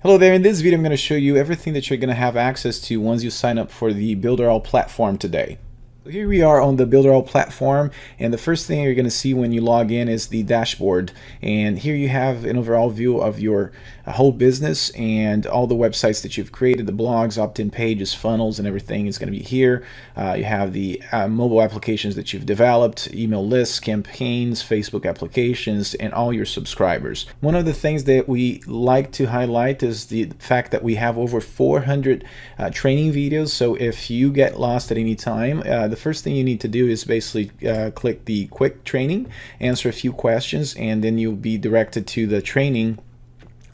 Hello there, in this video I'm going to show you everything that you're going to have access to once you sign up for the Builderall platform today. So here we are on the Builderall platform, and the first thing you're going to see when you log in is the dashboard. And here you have an overall view of your whole business and all the websites that you've created, the blogs, opt-in pages, funnels, and everything is going to be here. You have the mobile applications that you've developed, email lists, campaigns, Facebook applications, and all your subscribers. One of the things that we like to highlight is the fact that we have over 400 training videos. So if you get lost at any time, the first thing you need to do is basically click the quick training, answer a few questions, and then you'll be directed to the training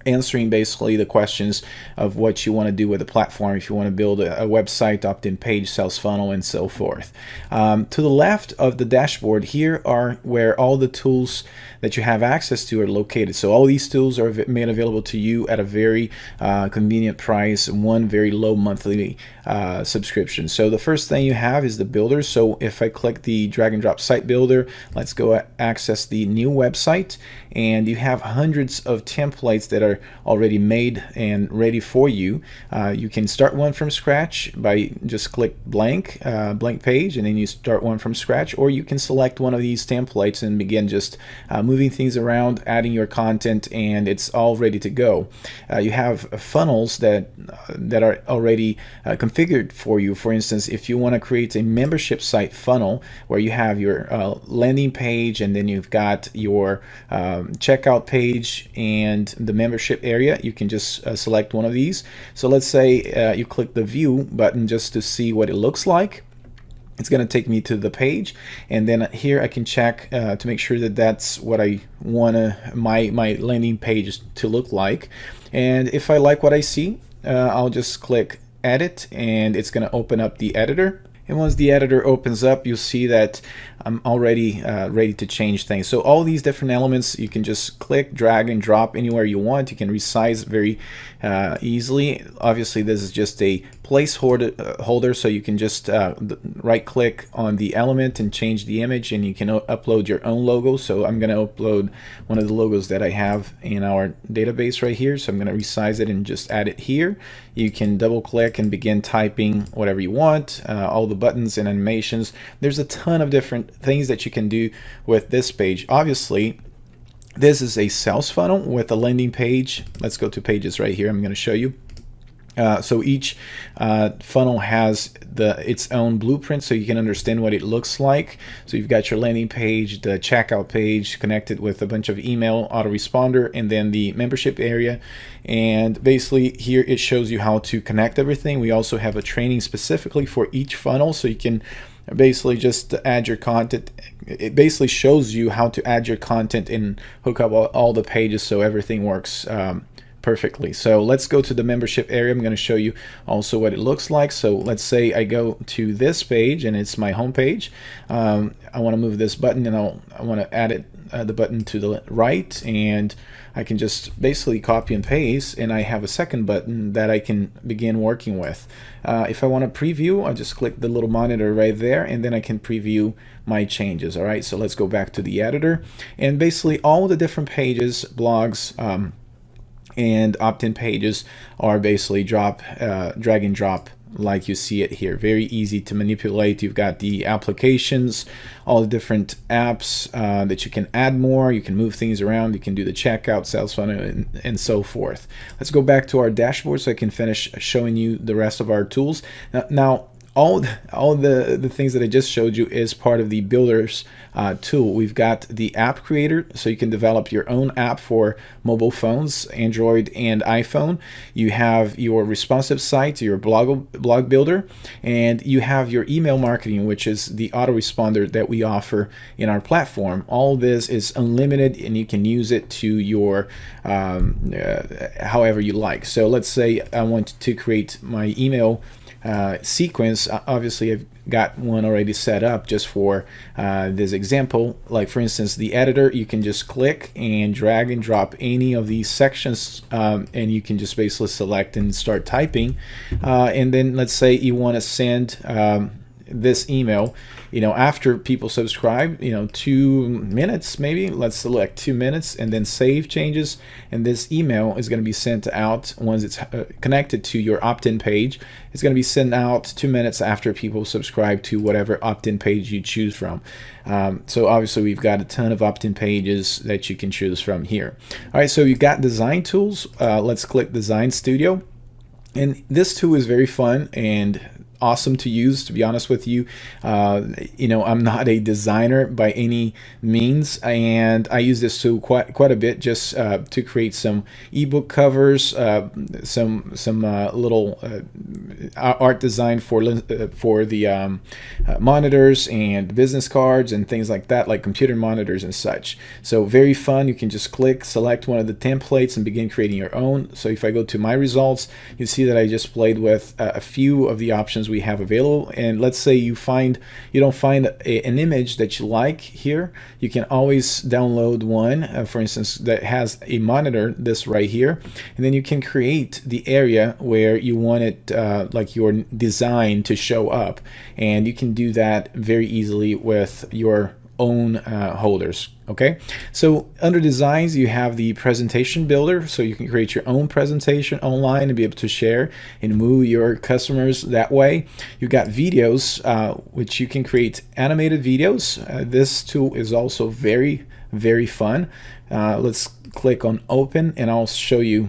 answering basically the questions of what you want to do with the platform, if you want to build a website, opt-in page, sales funnel, and so forth. To the left of the dashboard here are where all the tools that you have access to are located. So all these tools are made available to you at a very convenient price, one very low monthly subscription. So the first thing you have is the builder. So if I click the drag and drop site builder, let's go access the new website, and you have hundreds of templates that are already made and ready for you. You can start one from scratch by just click blank page, and then you start one from scratch, or you can select one of these templates and begin just moving things around, adding your content, and it's all ready to go. You have funnels that are already configured for you. For instance, if you want to create a membership site funnel where you have your landing page, and then you've got your checkout page and the membership area, you can just select one of these. So let's say you click the view button just to see what it looks like. It's going to take me to the page, and then here I can check to make sure that that's what I want my landing page to look like. And if I like what I see, I'll just click edit, and it's going to open up the editor. And once the editor opens up, you'll see that I'm already ready to change things. So all these different elements, you can just click, drag, and drop anywhere you want. You can resize very easily. Obviously, this is just a placeholder, so you can just right-click on the element and change the image, and you can upload your own logo. So I'm going to upload one of the logos that I have in our database right here. So I'm going to resize it and just add it here. You can double-click and begin typing whatever you want, all the buttons and animations. There's a ton of different things that you can do with this page. Obviously, this is a sales funnel with a landing page. Let's go to pages right here. I'm going to show you. So each funnel has its own blueprint, so you can understand what it looks like. So you've got your landing page, the checkout page connected with a bunch of email autoresponder, and then the membership area. And basically here it shows you how to connect everything. We also have a training specifically for each funnel, so you can basically just add your content. It basically shows you how to add your content and hook up all the pages so everything works perfectly. So let's go to the membership area. I'm going to show you also what it looks like. So let's say I go to this page, and it's my home page. I want to move this button, and I want to add the button to the right, and I can just basically copy and paste, and I have a second button that I can begin working with. If I want to preview, I just click the little monitor right there, and then I can preview my changes. All right, so let's go back to the editor, and basically all the different pages, blogs, and opt-in pages are basically drag and drop like you see it here. Very easy to manipulate. You've got the applications, all the different apps that you can add more. You can move things around. You can do the checkout, sales funnel, and so forth. Let's go back to our dashboard so I can finish showing you the rest of our tools. Now all the things that I just showed you is part of the builders tool. We've got the app creator, so you can develop your own app for mobile phones, Android and iPhone. You have your responsive site, your blog builder, and you have your email marketing, which is the autoresponder that we offer in our platform. All this is unlimited, and you can use it to your however you like. So let's say I want to create my email sequence. Obviously I've got one already set up just for this example. Like for instance, the editor, you can just click and drag and drop any of these sections, and you can just basically select and start typing, and then let's say you want to send this email, after people subscribe, 2 minutes maybe. Let's select 2 minutes and then save changes, and this email is going to be sent out once it's connected to your opt-in page. It's going to be sent out 2 minutes after people subscribe to whatever opt-in page you choose from. So obviously we've got a ton of opt-in pages that you can choose from here. All right, so you've got design tools. Let's click Design Studio. And this tool is very fun and awesome to use, to be honest with you. I'm not a designer by any means, and I use this tool quite a bit just to create some ebook covers, some little art design for the monitors and business cards and things like that, like computer monitors and such. So very fun. You can just select one of the templates and begin creating your own. So if I go to my results, you see that I just played with a few of the options we have available. And let's say you don't find an image that you like here, you can always download one, for instance, that has a monitor, this right here, and then you can create the area where you want it, like your design to show up, and you can do that very easily with your own holders. Okay, so under designs you have the presentation builder, so you can create your own presentation online and be able to share and move your customers that way. You've got videos, which you can create animated videos. This tool is also very, very fun. Let's click on open and I'll show you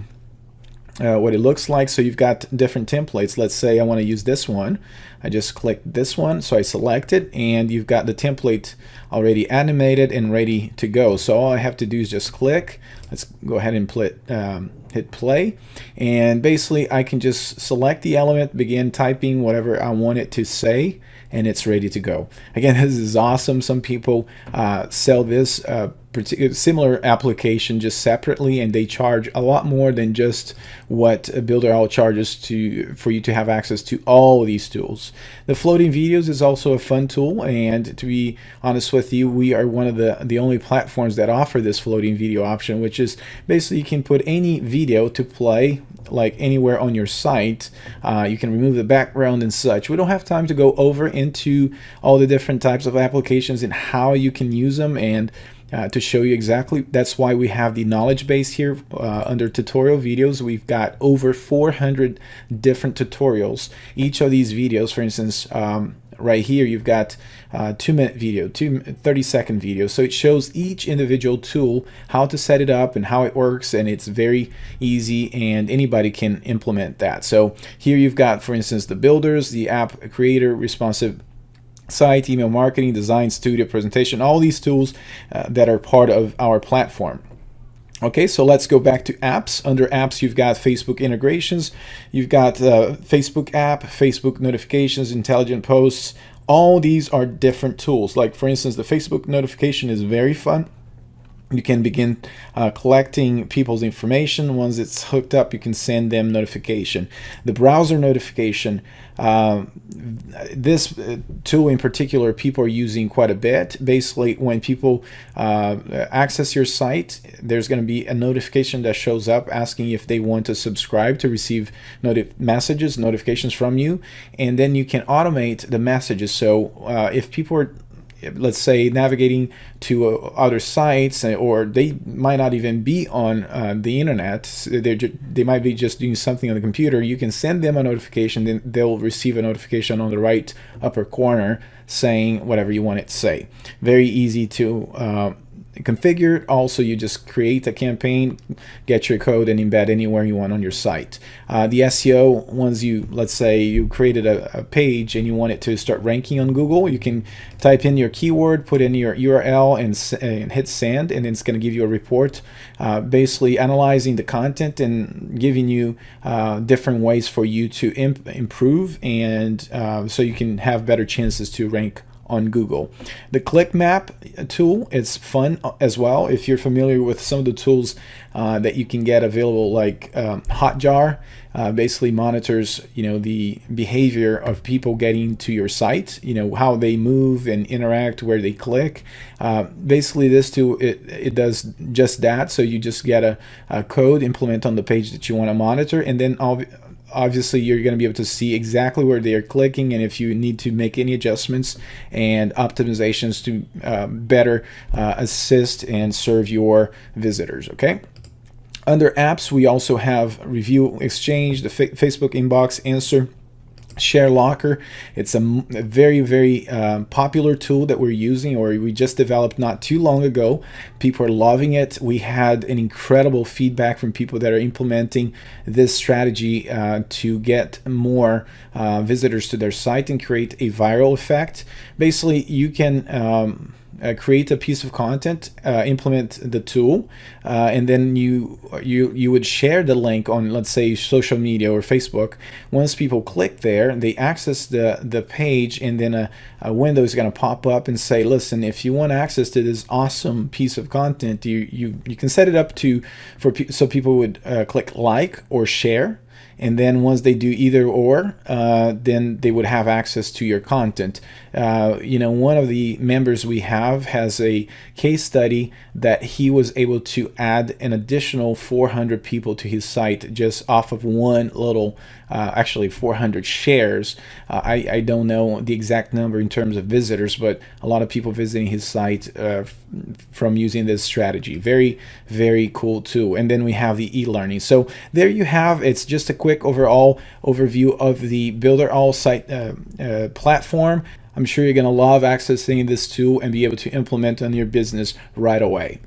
what it looks like. So you've got different templates. Let's say I want to use this one. I just click this one, so I select it, and you've got the template already animated and ready to go. So all I have to do is just click. Let's go ahead and hit play, and basically I can just select the element, begin typing whatever I want it to say, and it's ready to go. Again, this is awesome. Some people sell this similar application just separately, and they charge a lot more than just what Builderall charges for you to have access to all of these tools. The floating videos is also a fun tool, and to be honest with you, we are one of the only platforms that offer this floating video option, which is basically you can put any video to play like anywhere on your site. You can remove the background and such. We don't have time to go over into all the different types of applications and how you can use them, and to show you exactly. That's why we have the knowledge base here under tutorial videos. We've got over 400 different tutorials. Each of these videos, for instance, right here you've got 2-minute video, 30-second video, so it shows each individual tool, how to set it up and how it works, and it's very easy and anybody can implement that. So here you've got, for instance, the builders, the app creator, responsive site, email marketing, design studio, presentation, all these tools that are part of our platform. Okay, so let's go back to apps. Under apps, you've got Facebook integrations, you've got Facebook app, Facebook notifications, intelligent posts. All these are different tools. Like for instance, the Facebook notification is very fun. You can begin collecting people's information. Once it's hooked up, you can send them notification. The browser notification, this tool in particular, people are using quite a bit. Basically, when people access your site, there's going to be a notification that shows up asking if they want to subscribe to receive notifications from you, and then you can automate the messages. So if people are, let's say, navigating to other sites, or they might not even be on the internet, they might be just doing something on the computer, you can send them a notification, then they'll receive a notification on the right upper corner saying whatever you want it to say. Very easy to configure. Also, you just create a campaign, get your code, and embed anywhere you want on your site. The SEO, once let's say you created a page and you want it to start ranking on Google, you can type in your keyword, put in your URL, and hit send, and then it's going to give you a report basically analyzing the content and giving you different ways for you to improve, and so you can have better chances to rank on Google. The click map tool is fun as well. If you're familiar with some of the tools that you can get available, like Hotjar, basically monitors the behavior of people getting to your site, how they move and interact, where they click. Basically this tool, it does just that. So you just get a code, implement on the page that you want to monitor, and then obviously you're going to be able to see exactly where they are clicking, and if you need to make any adjustments and optimizations to better assist and serve your visitors. Okay. Under apps, we also have Review Exchange, the Facebook Inbox Answer, Share Locker. It's a very, very popular tool that we're using, or we just developed not too long ago. People are loving it. We had an incredible feedback from people that are implementing this strategy to get more visitors to their site and create a viral effect. Basically, you can create a piece of content, implement the tool, and then you would share the link on, let's say, social media or Facebook. Once people click there, they access the page, and then a window is going to pop up and say, listen, if you want access to this awesome piece of content, you can set it up to so people would click like or share. And then once they do either or, then they would have access to your content. One of the members we have has a case study that he was able to add an additional 400 people to his site just off of one little, actually 400 shares. I don't know the exact number in terms of visitors, but a lot of people visiting his site from using this strategy. Very, very cool too. And then we have the e-learning. So there you have, it's just a quick overall overview of the Builderall site platform. I'm sure you're going to love accessing this tool and be able to implement on your business right away.